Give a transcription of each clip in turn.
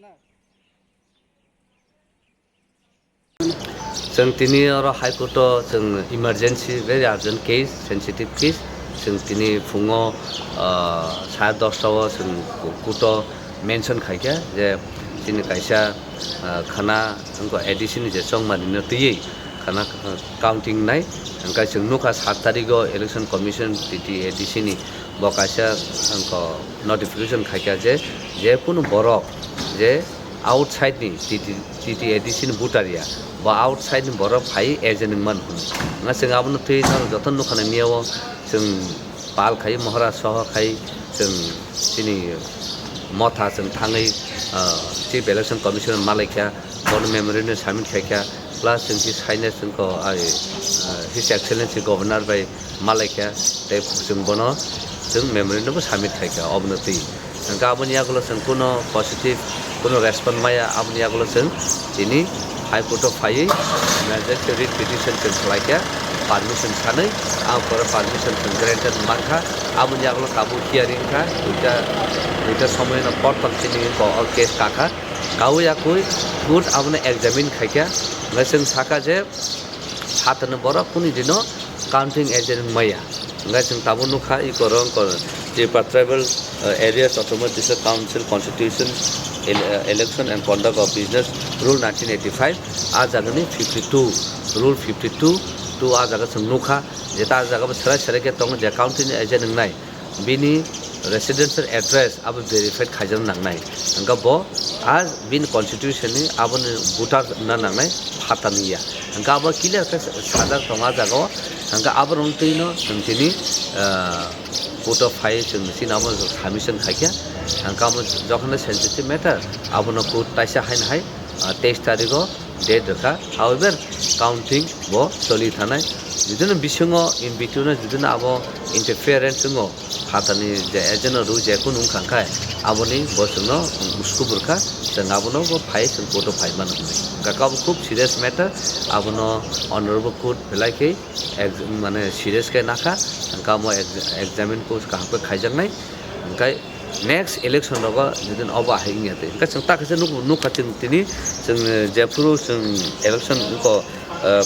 जों दिनै आरो हाइकर्टआव जों emergency very urgent case sensitive case जों दिनै फुङाव 10:30आव जों कर्टआव मेनसन खायखा जे दिनै खायसा खाना जोंखौ एडिसन जेसेबां मानिनो थैयै खाना काउन्टिं नाय ओंखाय जों नुखा 7 तारिखआव इलेक्शन कमिशन टिटि एडिसिनि बकायसा जोंखौ नटिफिकेशन खायखा जे जेखुनु बरक जे आउटसाइडनि टिटि एडिसिनि भुटारिया बा आउटसाइडनि बरफ फाइ एजेन्ट मान ना जों आबनो थै जतन नुखानाय नियाव जों पाल खाय महाराज सह खाय जों दिनै मथा जों थाङै चिफ इलेक्शन कमिशनार मालायखा बन मेमोरेन्डाम साबमिट खायखा प्लास जों साइनेस जोंखौ हिज एक्सेलेन्सि गभर्नर बाय मालायखा दे जों बनो जों मेमोरेन्डामबो साबमिट खायखा अबनो थै गाबोन आगोलाव जों कुनो पजिटिभ कुनो रेसपन्ड माया आबनि आगोलाव जों दिनै हाइकर्टआव फायै इमारजेन्सि रिट पिटिशन जों खालायखा पारमिशन सानै आंफोर पारमिशन जों ग्रेन्टेड मानखा आबनि आगोलाव काबु हियारिं खा दुइटा समय प्रथम सिनि केस काखा गावै आकुइ गुड आबनो एग्जामिन खायखा जों साखा जे सातनो बर कुनि दिनो काउन्टिं एजेन्ट मैया जों ताबो नुखा इकरं जे tribal areas autonomous council constitution election and conduct of business rule 1985 आ जागोनी 52 rule 52 to आ जागा जों नुखा जे ता जागा सराय के तंग जे काउन्टिं एजेन्ट नांनाय बिनि रेसिडेंशियल एड्रेस अब वेरीफाइड खाजन नांनाय अंगा बो आज बिन कन्स्टिट्यूशन नि आबन भोटार ना नांनाय फातानिया अंगा अब क्लियर के सादा तंगा जागा अंगा अब रंतैनो जोंथिनि कोर्ट अफ फाइ जों सिनामो कमिशन खायखा अंका जखन सेंसिटिव मैटर आबनो कोर्ट ताइसा हाइन हाय 23 तारिखआव डेट रखा हाउएवर काउन्टिं बो चलि थानाय जुदिनो बिसङो इन बिटुनो जुदिनो आबो इंटरफेरेंस जोङो हातानि जे एजेन्ट रु जेखुनु खांखाय आबनि बसनो उसको बुरखा जों आबनो बो फाइ जों कोर्ट अफ फाइ मानो गाकाबो खूब सीरियस मैटर आबनो ऑनरेबल कोर्ट भेलाइके माने सीरियस के नाखा अंका मो एग्जामिन को काहाबो खायजनाय ओंखाय नेक्स्ट इलेक्शन रगा जुदिन अब हाइङाते ओंखाय जों ताकसे नुखाथिं तिनि जों जेफुरु जों इलेक्शन को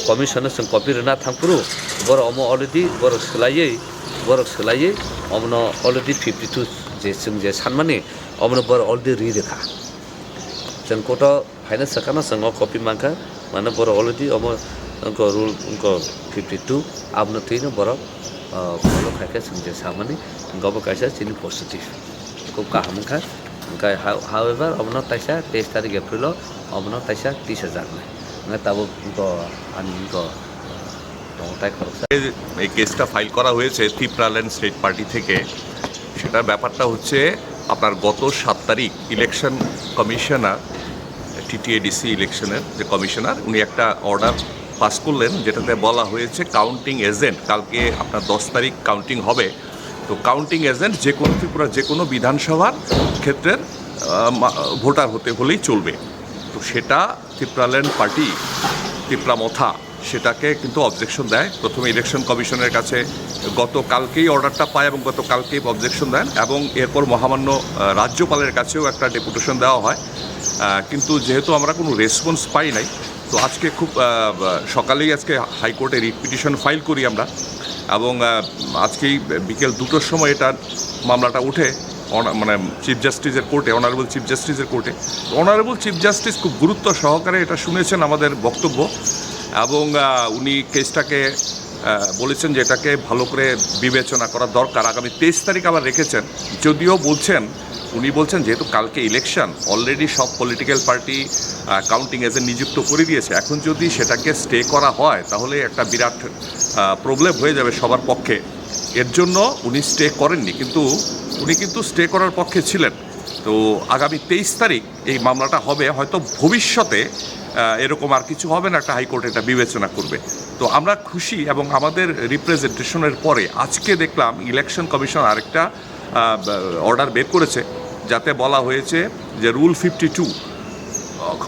कमिशनर जों कपि रना थांपुरु बर अमो अलरेडी बर सोलायै अमनो अलरेडी 52 जे जों जे सानमाने अमनो बर अलरेडी रिरेखा जों कोर्ट फाइनेंस सकाना जों कपि मानखा माने बर अलरेडी अमो उनको रूल उनको 52 आबनो थैनो बर फॉलो खायखा जों जे सामाने गब कायसा चिनि पॉजिटिव को काहमखा ओंखाय हाउएवर अमनो ताइसा 23 तारिख एप्रिल अमनो ताइसा 30,000 ना ताबो उनको आनिको দংতাই খরচ এই কেসটা ফাইল করা হয়েছে ত্রিপুরাল্যান্ড স্টেট পার্টি থেকে সেটার ব্যাপারটা হচ্ছে আপনার গত 7 তারিখ ইলেকশন কমিশনার টিটিএডিসি ইলেকশনের যে কমিশনার উনি একটা অর্ডার পাস করলেন যেটাতে বলা হয়েছে কাউন্টিং এজেন্ট কালকে আপনার 10 তারিখ কাউন্টিং হবে তো কাউন্টিং এজেন্ট যে কোনো ত্রিপুরা যে কোনো বিধানসভার ক্ষেত্রের ভোটার হতে হলেই চলবে তো সেটা ত্রিপুরাল্যান্ড পার্টি ত্রিপুরা মথা সেটাকে কিন্তু অবজেকশন দেয় প্রথমে ইলেকশন কমিশনের কাছে গতকালকেই অর্ডারটা পায় এবং গতকালকেই অবজেকশন দেন এবং এরপর মহামান্য রাজ্যপালের কাছেও একটা ডেপুটেশন দেওয়া হয় কিন্তু যেহেতু আমরা কোনো রেসপন্স পাই নাই তো আজকে খুব সকালেই আজকে হাইকোর্টে রিট পিটিশন ফাইল করি আমরা এবং আজকেই বিকেল 2টোর সময় এটা মামলাটা উঠে মানে চিফ জাস্টিসের কোর্টে অনারেবল চিফ জাস্টিসের কোর্টে অনারেবল চিফ জাস্টিস খুব গুরুত্ব সহকারে এটা শুনেছেন আমাদের বক্তব্য এবং উনি কেসটাকে বলেছেন যে এটাকে ভালো করে বিবেচনা করা দরকার আগামী 23 তারিখ আবার রেখেছেন যদিও উনি বলছেন যেহেতু কালকে ইলেকশন অলরেডি সব পলিটিক্যাল পার্টি কাউন্টিং এজেন্ট নিযুক্ত করে দিয়েছে এখন যদি সেটাকে স্টে করা হয় তাহলে একটা বিরাট প্রবলেম হয়ে যাবে সবার পক্ষে এর জন্য উনি স্টে করেননি কিন্তু উনি স্টে করার পক্ষে ছিলেন তো আগামী 23 তারিখ এই মামলাটা হবে হয়তো ভবিষ্যতে এরকম আর কিছু হবে না একটা হাইকোর্ট এটা বিবেচনা করবে তো আমরা খুশি এবং আমাদের রিপ্রেজেন্টেশনের পরে আজকে দেখলাম ইলেকশন কমিশন আরেকটা অর্ডার বের করেছে যাতে বলা হয়েছে যে রুল 52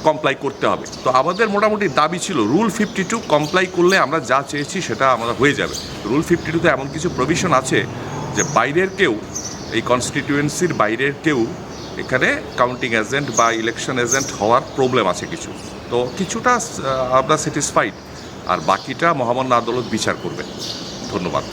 কমপ্লাই করতে হবে তো আমাদের মোটামুটি দাবি ছিল রুল 52 কমপ্লাই করলে আমরা যা চেয়েছি সেটা আমরা হয়ে যাবে রুল 52তে এমন কিছু প্রভিশন আছে যে বাইরের কেউ এই কনস্টিটিউয়েন্সির বাইরের কেউ এখানে কাউন্টিং এজেন্ট বা ইলেকশন এজেন্ট হওয়ার প্রবলেম আছে কিছু, তো কিছুটা আমরা স্যাটিসফাইড, আর বাকিটা মহামান্য আদালত বিচার করবে। ধন্যবাদ।